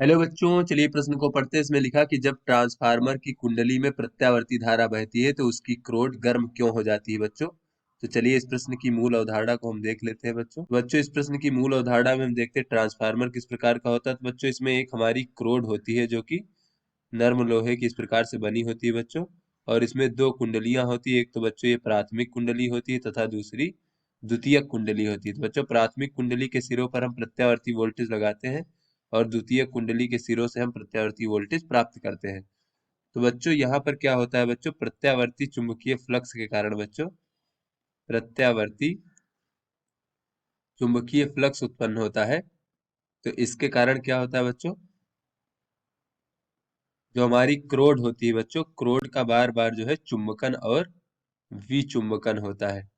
Hello बच्चों, चलिए प्रश्न को पढ़ते हैं। इसमें लिखा कि जब ट्रांसफार्मर की कुंडली में प्रत्यावर्ती धारा बहती है तो उसकी क्रोध गर्म क्यों हो जाती है बच्चों। तो चलिए इस प्रश्न की मूल अवधारणा को हम देख लेते हैं बच्चों इस प्रश्न की मूल अवधारणा में हम देखते हैं ट्रांसफार्मर किस प्रकार का होता है। तो बच्चों इसमें एक हमारी क्रोड होती है जो कि नर्म लोहे की इस प्रकार से बनी होती है बच्चों। और इसमें दो कुंडलियां होती है, एक तो बच्चों ये प्राथमिक कुंडली होती है तथा दूसरी द्वितीयक कुंडली होती है। तो बच्चों प्राथमिक कुंडली के सिरों पर हम प्रत्यावर्ती वोल्टेज लगाते हैं और द्वितीय कुंडली के सिरों से हम प्रत्यावर्ती वोल्टेज प्राप्त करते हैं। तो बच्चों यहाँ पर क्या होता है बच्चों, प्रत्यावर्ती चुंबकीय फ्लक्स के कारण बच्चों प्रत्यावर्ती चुंबकीय फ्लक्स उत्पन्न होता है। तो इसके कारण क्या होता है बच्चों, जो हमारी क्रोड होती है बच्चों, क्रोड का बार बार जो है चुंबकन और विचुंबकन होता है।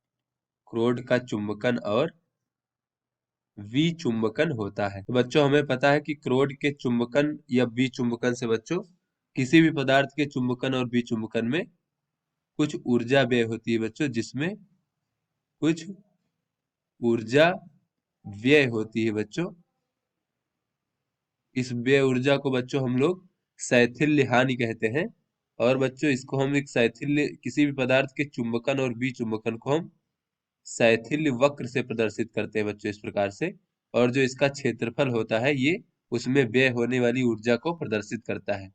क्रोड का चुंबकन और विचुंबकन होता है। तो बच्चों हमें पता है कि क्रोड के चुंबकन या विचुंबकन से बच्चों किसी भी पदार्थ के चुंबकन और विचुंबकन में कुछ ऊर्जा व्यय होती है बच्चों, जिसमें कुछ ऊर्जा व्यय होती है बच्चों। इस व्यय ऊर्जा को बच्चों हम लोग शैथिल्य हानि कहते हैं। और बच्चों इसको हम एक शैथिल्य, किसी भी पदार्थ के चुंबकन और विचुंबकन को हम शैथिल्य वक्र से प्रदर्शित करते हैं बच्चों इस प्रकार से। और जो इसका क्षेत्रफल होता है ये उसमें व्यय होने वाली ऊर्जा को प्रदर्शित करता है।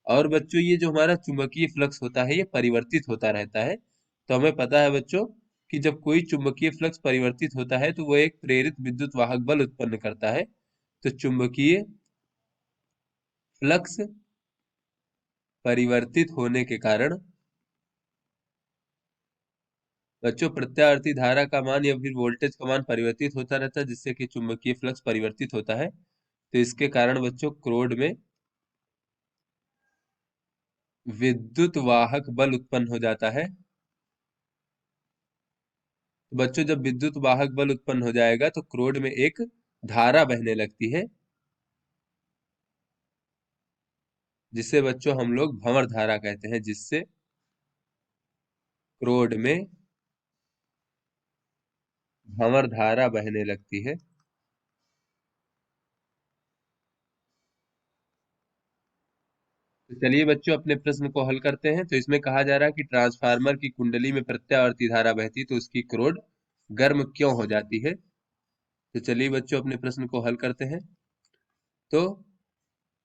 और बच्चों ये जो हमारा चुंबकीय फ्लक्स होता है ये परिवर्तित होता रहता है। तो हमें पता है बच्चों कि जब कोई चुंबकीय फ्लक्स परिवर्तित होता है तो वो एक प्रेरित विद्युत वाहक बल उत्पन्न करता है। तो चुंबकीय फ्लक्स परिवर्तित होने के कारण बच्चों प्रत्यावर्ती धारा का मान या फिर वोल्टेज का मान परिवर्तित होता रहता है, जिससे कि चुंबकीय फ्लक्स परिवर्तित होता है। तो इसके कारण बच्चों क्रोड में विद्युत वाहक बल उत्पन्न हो जाता है। तो बच्चों जब विद्युत वाहक बल उत्पन्न हो जाएगा तो क्रोड में एक धारा बहने लगती है, जिससे बच्चों हम लोग भंवर धारा कहते हैं, जिससे क्रोड में भंवर धारा बहने लगती है। तो चलिए बच्चों अपने प्रश्न को हल करते हैं। तो इसमें कहा जा रहा है कि ट्रांसफार्मर की कुंडली में प्रत्यावर्ती धारा बहती तो उसकी क्रोड गर्म क्यों हो जाती है। तो चलिए बच्चों अपने प्रश्न को हल करते हैं। तो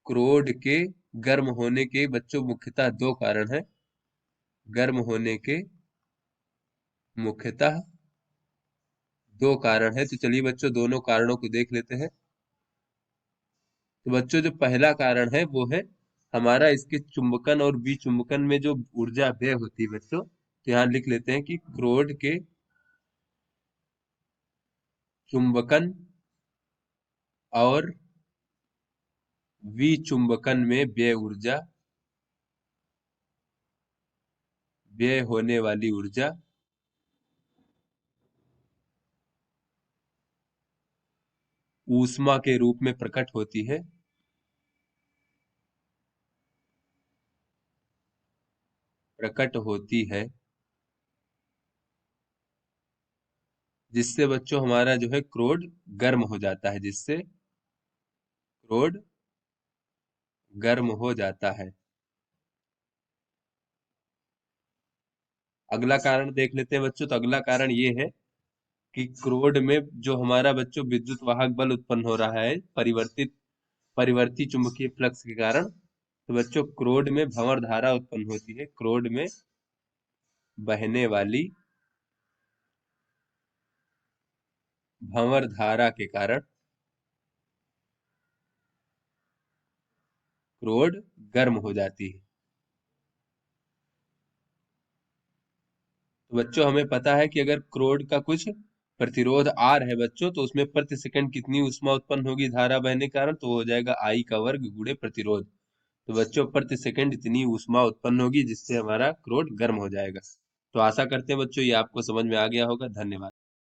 क्रोड के गर्म होने के बच्चों मुख्यतः दो कारण हैं। गर्म होने के मुख्यतः दो कारण है। तो चलिए बच्चों दोनों कारणों को देख लेते हैं। तो बच्चों जो पहला कारण है वो है हमारा इसके चुंबकन और विचुंबकन में जो ऊर्जा व्यय होती है बच्चों। तो यहाँ लिख लेते हैं कि क्रोड के चुंबकन और विचुंबकन में व्यय होने वाली ऊर्जा ऊष्मा के रूप में प्रकट होती है। प्रकट होती है, जिससे बच्चों हमारा जो है क्रोड गर्म हो जाता है, जिससे क्रोड गर्म हो जाता है। अगला कारण देख लेते हैं बच्चों। तो अगला कारण ये है कि क्रोड में जो हमारा बच्चों विद्युत वाहक बल उत्पन्न हो रहा है परिवर्ती चुंबकीय फ्लक्स के कारण। तो बच्चों क्रोड में भंवर धारा उत्पन्न होती है। क्रोड में बहने वाली भंवर धारा के कारण क्रोड गर्म हो जाती है। तो बच्चों हमें पता है कि अगर क्रोड का कुछ प्रतिरोध आर है बच्चों, तो उसमें प्रति सेकंड कितनी ऊष्मा उत्पन्न होगी धारा बहने के कारण, तो वो हो जाएगा आई का वर्ग गुणे प्रतिरोध। तो बच्चों प्रति सेकंड इतनी ऊष्मा उत्पन्न होगी जिससे हमारा क्रोड गर्म हो जाएगा। तो आशा करते हैं बच्चों ये आपको समझ में आ गया होगा। धन्यवाद।